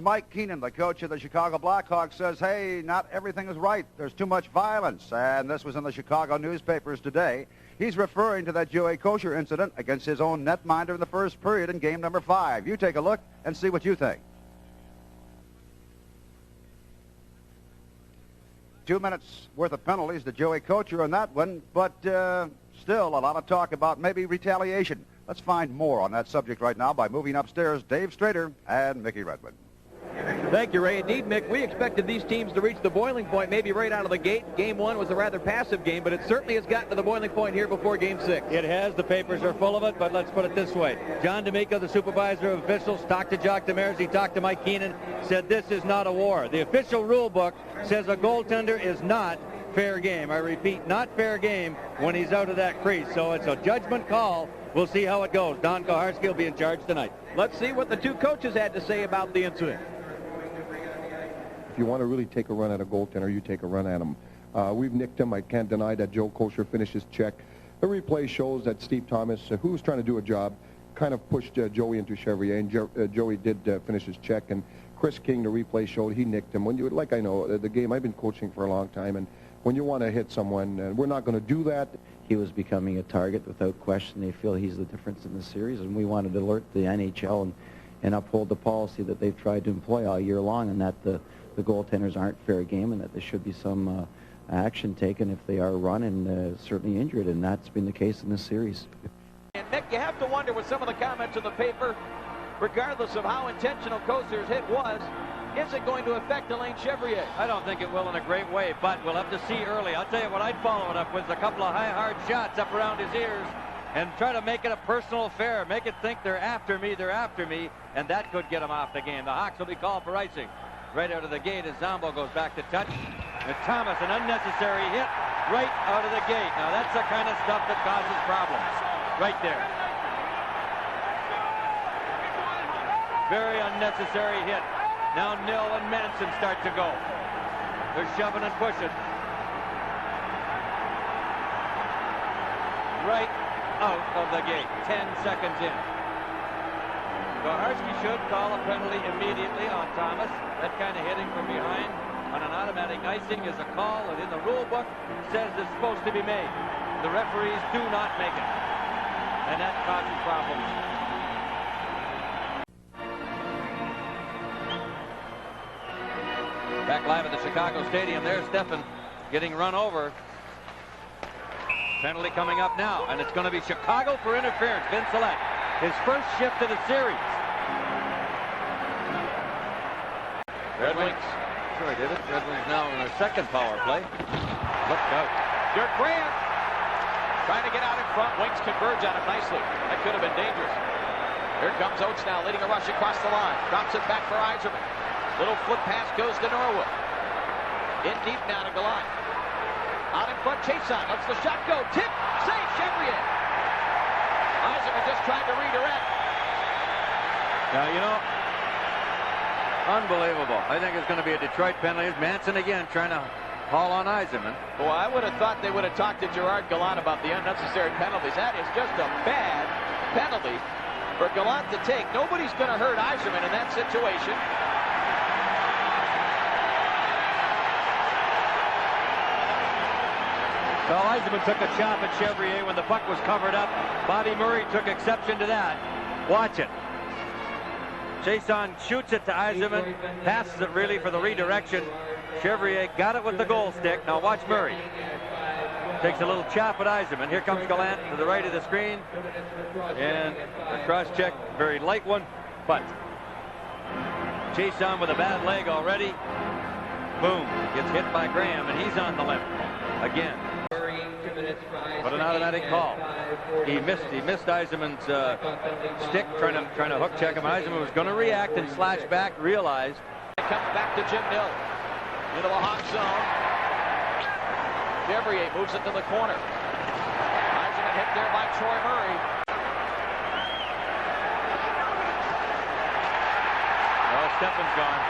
Mike Keenan, the coach of the Chicago Blackhawks, says, hey, not everything is right. There's too much violence. And this was in the Chicago newspapers today. He's referring to that Joey Kocur incident against his own netminder in the first period in game number 5. You take a look and see what you think. 2 minutes worth of penalties to Joey Kocur on that one, but still a lot of talk about maybe retaliation. Let's find more on that subject right now by moving upstairs Dave Strader and Mickey Redmond. Thank you, Ray. Indeed, Mick, we expected these teams to reach the boiling point maybe right out of the gate. Game 1 was a rather passive game, but it certainly has gotten to the boiling point here before Game 6. It has. The papers are full of it, but let's put it this way. John D'Amico, the supervisor of officials, talked to Jacques Demers. He talked to Mike Keenan, said this is not a war. The official rule book says a goaltender is not fair game. I repeat, not fair game when he's out of that crease. So it's a judgment call. We'll see how it goes. Don Koharski will be in charge tonight. Let's see what the two coaches had to say about the incident. If you want to really take a run at a goaltender, you take a run at him. We've nicked him. I can't deny that Joe Kocur finished his check. The replay shows that Steve Thomas, who was trying to do a job, kind of pushed Joey into Chevrier, and Joey did finish his check. And Chris King, the replay showed, he nicked him. When you, like I know, the game, I've been coaching for a long time, and when you want to hit someone, we're not going to do that. He was becoming a target without question. They feel he's the difference in the series, and we wanted to alert the NHL and uphold the policy that they've tried to employ all year long, and that the goaltenders aren't fair game, and that there should be some action taken if they are run and certainly injured, and that's been the case in this series. And Nick, you have to wonder with some of the comments in the paper, regardless of how intentional Kocur's hit was, is it going to affect Alain Chevrier? I don't think it will in a great way, but we'll have to see early. I'll tell you what I'd follow it up with, a couple of high, hard shots up around his ears and try to make it a personal affair. Make it think they're after me, and that could get him off the game. The Hawks will be called for icing. Right out of the gate as Zombo goes back to touch. And Thomas, an unnecessary hit right out of the gate. Now that's the kind of stuff that causes problems. Right there. Very unnecessary hit. Now Nil and Manson start to go. They're shoving and pushing. Right out of the gate. 10 seconds in. Koharski should call a penalty immediately on Thomas. That kind of hitting from behind on an automatic icing is a call that in the rule book says it's supposed to be made. The referees do not make it. And that causes problems. Back live at the Chicago Stadium. There's Stefan getting run over. Penalty coming up now, and it's going to be Chicago for interference. Vince Gillette, his first shift of the series. Red Wings. Sure, did it. Red Wings now in their second power play. Look out. Dirk Grant trying to get out in front. Wings converge on him nicely. That could have been dangerous. Here comes Oates now, leading a rush across the line. Drops it back for Yzerman. Little foot pass goes to Norwood. In deep now to Gallant. Out in front, Chason lets the shot go. Tip, save, Chevrier. Yzerman just trying to redirect. Now, you know, unbelievable. I think it's going to be a Detroit penalty. Manson again trying to haul on Yzerman. Well, I would have thought they would have talked to Gerard Gallant about the unnecessary penalties. That is just a bad penalty for Gallant to take. Nobody's going to hurt Yzerman in that situation. Well, Yzerman took a chop at Chevrier when the puck was covered up. Bobby Murray took exception to that. Watch it. Chason shoots it to Yzerman, passes it really for the redirection. Chevrier got it with the goal stick. Now watch Murray. Takes a little chop at Yzerman. Here comes Gallant to the right of the screen. And a cross-check, very light one, but Chason with a bad leg already. Boom, gets hit by Graham, and he's on the limp again. But an automatic call. He missed Yzerman's stick, trying to hook check him. Yzerman was going to react and slash back, realized. It comes back to Jim Nill. Into the Hawk zone. Chevrier moves it to the corner. Yzerman hit there by Troy Murray. Oh, Stefan's gone.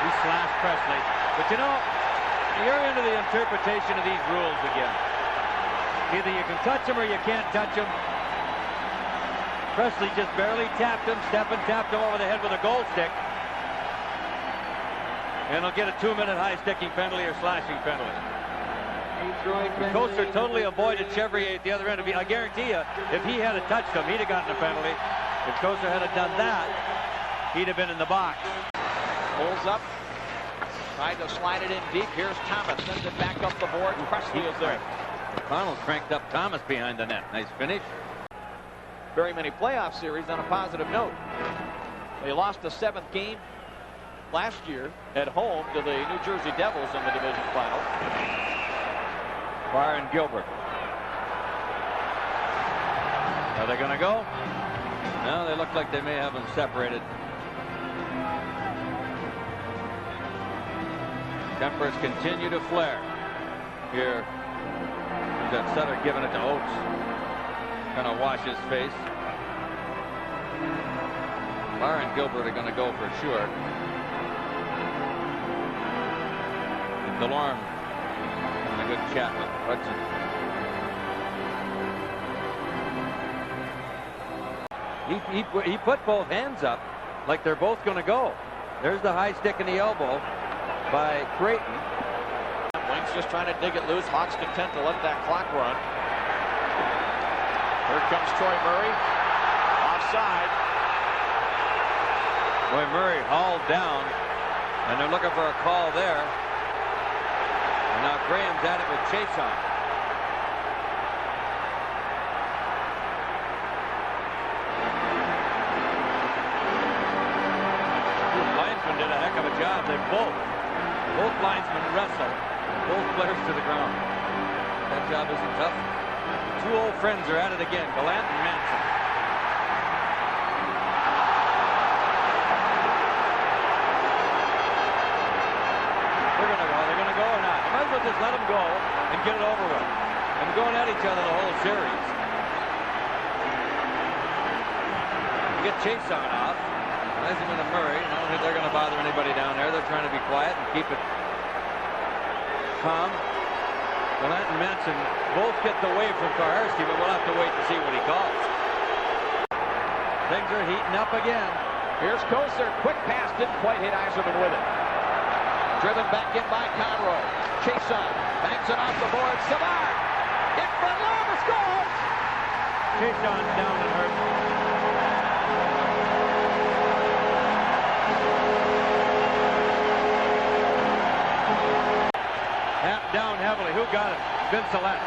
He slashed Presley. But you know, you're into the interpretation of these rules again. Either you can touch him or you can't touch him. Presley just barely tapped him. Stefan tapped him over the head with a goal stick. And he'll get a 2-minute high-sticking penalty or slashing penalty. Kocur totally avoided Chevrier at the other end. I guarantee you, if he had touched him, he'd have gotten a penalty. If Kocur had done that, he'd have been in the box. Pulls up. Tried to slide it in deep. Here's Thomas. Sends it back up the board. Presley is there. O'Connell cranked up Thomas behind the net. Nice finish. Very many playoff series on a positive note. They lost the 7th game last year at home to the New Jersey Devils in the division final. Barr and Gilbert. Are they going to go? No, they look like they may have them separated. Tempers continue to flare. Here, that Sutter giving it to Oates. Going to wash his face. Barr and Gilbert are going to go for sure. DeLorme having a good chat with Hudson. He put both hands up like they're both going to go. There's the high stick in the elbow by Creighton. Wings just trying to dig it loose. Hawks content to let that clock run. Here comes Troy Murray. Offside. Troy Murray hauled down, and they're looking for a call there. And now Graham's at it with Chason. The linesman did a heck of a job. They both linesmen wrestled both players to the ground. That job isn't tough. Two old friends are at it again, Gallant and Manson. They're going to go or not? You might as well just let them go and get it over with. And going at each other the whole series. You get Chason off. Eiserman and Murray. I don't think they're going to bother anybody down there. They're trying to be quiet and keep it calm. Gallant and Manson both get the wave from Koharski, but we'll have to wait to see what he calls. Things are heating up again. Here's Kocur. Quick pass. Didn't quite hit Eiserman with it. Driven back in by Conroy. Chason bangs it off the board. Savard in front. Lama scores. Chason down and hurt. Down heavily. Who got it? Vincelette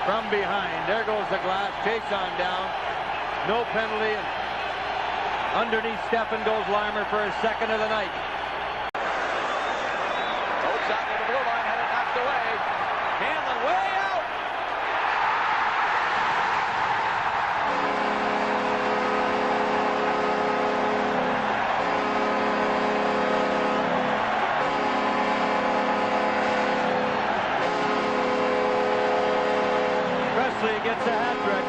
from behind. There goes the glass. Chason down. No penalty. And underneath Steffen goes Larmer for his second of the night. Oates out to the blue line. Had it knocked away. Hanlon way out. Gets a hat trick.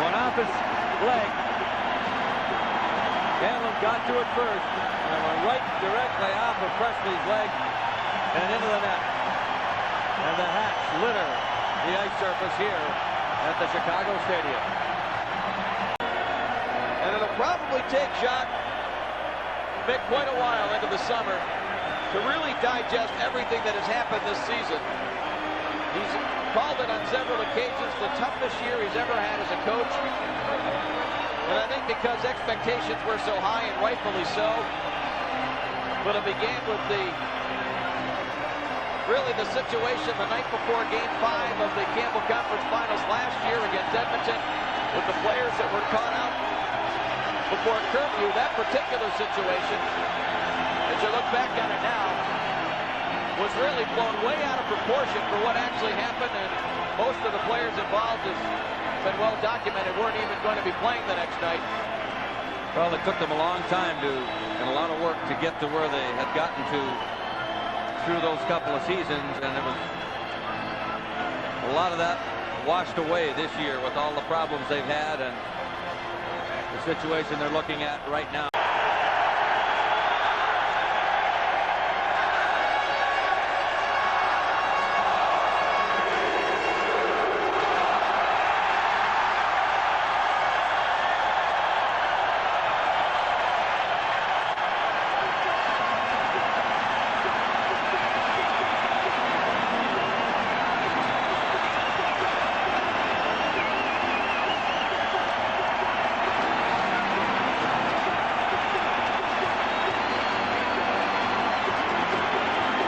Went off his leg. Hanlon got to it first and went right directly off of Presley's leg and into the net. And the hats litter the ice surface here at the Chicago Stadium. And it'll probably take Jacques Mick quite a while into the summer to really digest everything that has happened this season. He's called it on several occasions the toughest year he's ever had as a coach. And I think because expectations were so high, and rightfully so. But it began with really the situation the night before Game 5 of the Campbell Conference Finals last year against Edmonton with the players that were caught out before curfew. That particular situation, as you look back on it now, was really blown way out of proportion for what actually happened, and most of the players involved, has been well documented, weren't even going to be playing the next night. Well, it took them a long time and a lot of work to get to where they had gotten to through those couple of seasons, and it was a lot of that washed away this year with all the problems they've had and the situation they're looking at right now.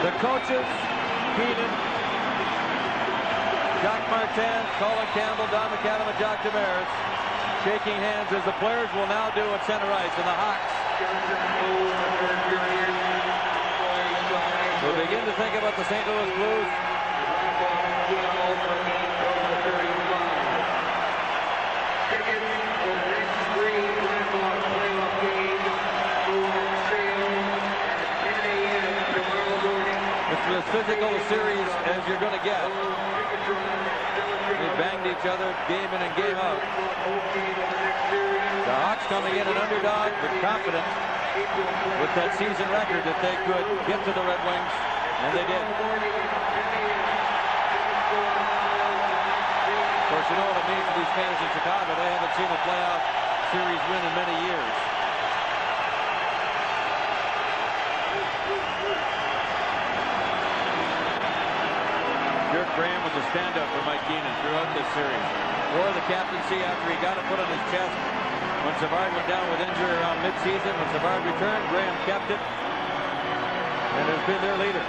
The coaches, Keenan, Jacques Martin, Colin Campbell, Don McAdam, and Jacques Demers, shaking hands as the players will now do at center ice. And the Hawks will begin to think about the St. Louis Blues. It's as physical a series as you're going to get. They banged each other game in and game out. The Hawks coming in an underdog, but confident with that season record that they could get to the Red Wings, and they did. Of course, you know what it means to these fans in Chicago. They haven't seen a playoff series win in many years. Dirk Graham was a stand-up for Mike Keenan throughout this series. Wore the captaincy after he got it put on his chest. When Savard went down with injury around mid-season, when Savard returned, Graham kept it and has been their leader.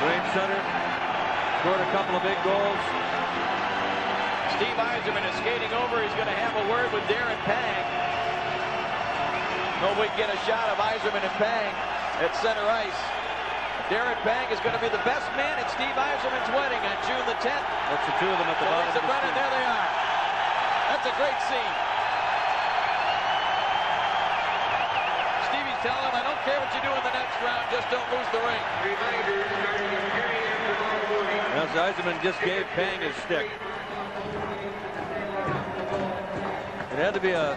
Wayne Sutter scored a couple of big goals. Steve Yzerman is skating over. He's going to have a word with Darren Pang. Hope we can get a shot of Yzerman and Pang at center ice. Darren Pang is going to be the best man at Steve Yzerman's wedding on June the 10th. That's the two of them at the bottom of the screen. There they are. That's a great scene. Stevie's telling him, I don't care what you do in the next round, just don't lose the ring. Now, Yzerman just gave Pang his stick. It had to be as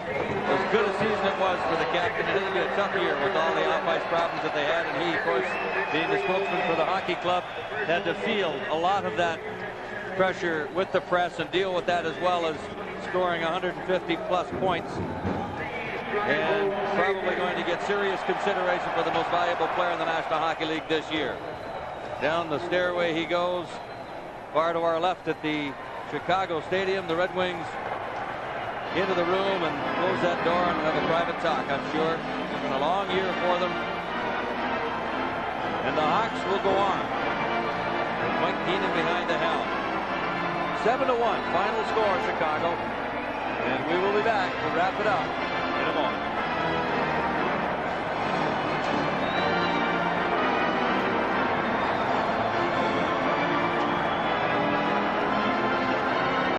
good a season it was for the captain. It had to be a tough year with all the off-ice problems that they had. And he, of course, being the spokesman for the hockey club, had to field a lot of that pressure with the press and deal with that, as well as scoring 150-plus points. And probably going to get serious consideration for the most valuable player in the National Hockey League this year. Down the stairway he goes, far to our left at the Chicago Stadium. The Red Wings into the room and close that door and have a private talk, I'm sure. It's been a long year for them. And the Hawks will go on with Mike Keenan behind the helm. 7-1 final score, Chicago. And we will be back to wrap it up in a moment.